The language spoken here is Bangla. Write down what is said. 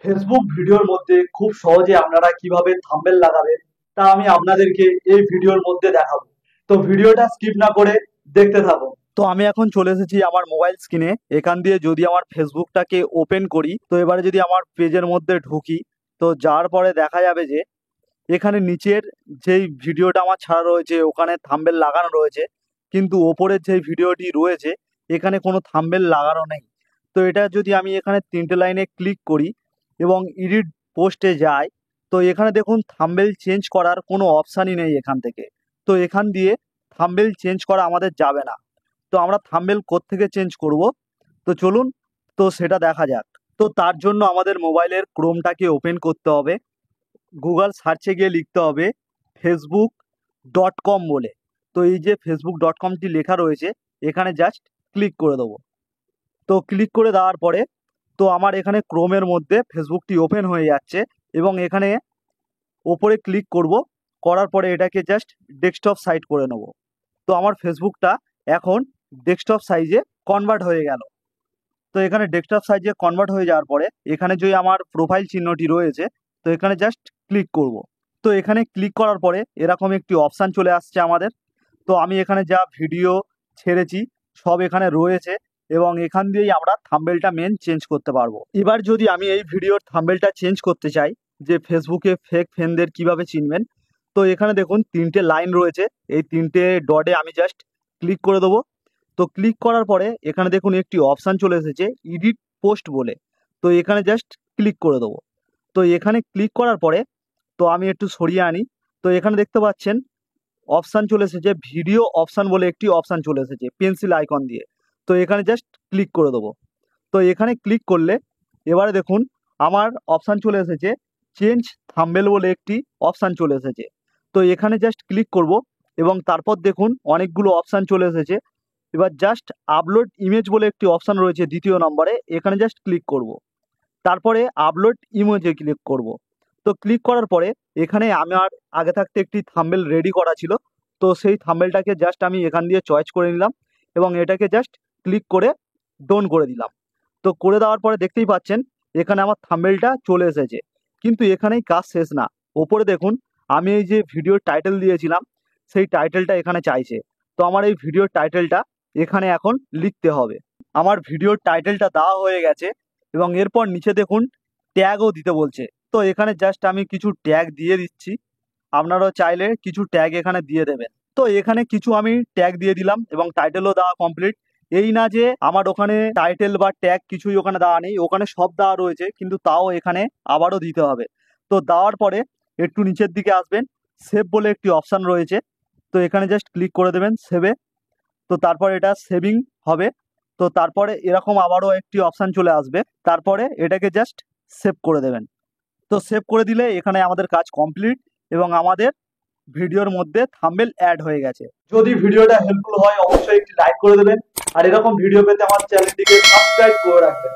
ফেসবুক ভিডিওর মধ্যে খুব সহজে আপনারা কিভাবে থাম্বনেল লাগাবেন তা আমি আপনাদেরকে এই ভিডিওর মধ্যে দেখাবো। তো ভিডিওটা স্কিপ না করে দেখতে থাকুন। তো আমি এখন চলে এসেছি আমার মোবাইল স্ক্রিনে। এখান দিয়ে যদি আমার ফেসবুকটাকে ওপেন করি, তো এবারে যদি আমার পেজের মধ্যে ঢুকি, তো যাওয়ার পরে দেখা যাবে যে এখানে নিচের যেই ভিডিওটা আমার ছাড়া রয়েছে ওখানে থাম্বনেল লাগানো রয়েছে, কিন্তু ওপরের যেই ভিডিওটি রয়েছে এখানে কোনো থাম্বনেল লাগানো নেই। তো এটা যদি আমি এখানে তিনটে লাইনে ক্লিক করি এবং এডিট পোস্টে যাই, তো এখানে দেখুন থাম্বনেল চেঞ্জ করার কোনো অপশানই নেই এখান থেকে। তো এখান দিয়ে থাম্বনেল চেঞ্জ করা আমাদের যাবে না। তো আমরা থাম্বনেল কোত্থেকে চেঞ্জ করব, তো চলুন তো সেটা দেখা যাক। তো তার জন্য আমাদের মোবাইলের ক্রোমটাকে ওপেন করতে হবে। গুগল সার্চে গিয়ে লিখতে হবে facebook.com বলে। তো এই যে facebook.com টি লেখা রয়েছে এখানে জাস্ট ক্লিক করে দেবো। তো ক্লিক করে দেওয়ার পরে তো আমার এখানে ক্রোমের মধ্যে ফেসবুকটি ওপেন হয়ে যাচ্ছে এবং এখানে ওপরে ক্লিক করব। করার পরে এটাকে জাস্ট ডেস্কটপ সাইড করে নেব। তো আমার ফেসবুকটা এখন ডেস্কটপ সাইজে কনভার্ট হয়ে গেল। তো এখানে ডেস্কটপ সাইজে কনভার্ট হয়ে যাওয়ার পরে এখানে যে আমার প্রোফাইল চিহ্নটি রয়েছে, তো এখানে জাস্ট ক্লিক করব। তো এখানে ক্লিক করার পরে এরকম একটি অপশান চলে আসছে আমাদের। তো আমি এখানে যা ভিডিও ছেড়েছি সব এখানে রয়েছে এবং এখান দিয়েই আমরা থাম্বনেলটা মেন চেঞ্জ করতে পারবো। এবার যদি আমি এই ভিডিওর থাম্বনেলটা চেঞ্জ করতে চাই, যে ফেসবুকে ফেক ফ্রেন্ডদের কিভাবে চিনবেন, তো এখানে দেখুন তিনটে লাইন রয়েছে, এই তিনটে ডটে আমি জাস্ট ক্লিক করে দেবো। তো ক্লিক করার পরে এখানে দেখুন একটি অপশান চলে এসেছে এডিট পোস্ট বলে। তো এখানে জাস্ট ক্লিক করে দেবো। তো এখানে ক্লিক করার পরে তো আমি একটু সরিয়ে আনি। তো এখানে দেখতে পাচ্ছেন অপশান চলে এসেছে ভিডিও অপশান বলে, একটি অপশান চলে এসেছে পেন্সিল আইকন দিয়ে। তো এখানে জাস্ট ক্লিক করে দেবো। তো এখানে ক্লিক করলে এবারে দেখুন আমার অপশান চলে এসেছে চেঞ্জ থাম্বনেল বলে, একটি অপশান চলে এসেছে। তো এখানে জাস্ট ক্লিক করব এবং তারপর দেখুন অনেকগুলো অপশান চলে এসেছে। এবার জাস্ট আপলোড ইমেজ বলে একটি অপশান রয়েছে দ্বিতীয় নম্বরে, এখানে জাস্ট ক্লিক করব। তারপরে আপলোড ইমেজে ক্লিক করব। তো ক্লিক করার পরে এখানে আমার আগে থাকতে একটি থাম্বনেল রেডি করা ছিল। তো সেই থাম্বনেলটাকে জাস্ট আমি এখান দিয়ে চয়েস করে নিলাম এবং এটাকে জাস্ট ক্লিক করে ডোন করে দিলাম। তো করে দেওয়ার পরে দেখতেই পাচ্ছেন এখানে আমার থাম্বনেলটা চলে এসেছে। কিন্তু এখানেই কাজ শেষ না। ওপরে দেখুন আমি এই যে ভিডিওর টাইটেল দিয়েছিলাম সেই টাইটেলটা এখানে চাইছে। তো আমার এই ভিডিওর টাইটেলটা এখানে এখন লিখতে হবে। আমার ভিডিওর টাইটেলটা দেওয়া হয়ে গেছে এবং এরপর নিচে দেখুন ট্যাগও দিতে বলছে। তো এখানে জাস্ট আমি কিছু ট্যাগ দিয়ে দিচ্ছি। আপনারাও চাইলে কিছু ট্যাগ এখানে দিয়ে দেবেন। তো এখানে কিছু আমি ট্যাগ দিয়ে দিলাম এবং টাইটেলও দেওয়া কমপ্লিট। এই না যে আমার ওখানে টাইটেল বা ট্যাগ কিছুই ওখানে দেওয়া নেই, ওখানে সব দেওয়া রয়েছে, কিন্তু তাও এখানে আবারও দিতে হবে। তো দেওয়ার পরে একটু নিচের দিকে আসবেন, সেভ বলে একটি অপশান রয়েছে। তো এখানে জাস্ট ক্লিক করে দেবেন সেভে। তো তারপর এটা সেভিং হবে। তো তারপরে এরকম আবারও একটি অপশান চলে আসবে, তারপরে এটাকে জাস্ট সেভ করে দেবেন। তো সেভ করে দিলে এখানে আমাদের কাজ কমপ্লিট এবং আমাদের ভিডিওর মধ্যে থাম্বনেল অ্যাড হয়ে গেছে। যদি ভিডিওটা হেল্পফুল হয় অবশ্যই একটি লাইক করে দেবেন আর এরকম ভিডিও পেতে আমার চ্যানেলটিকে সাবস্ক্রাইব করে রাখবেন।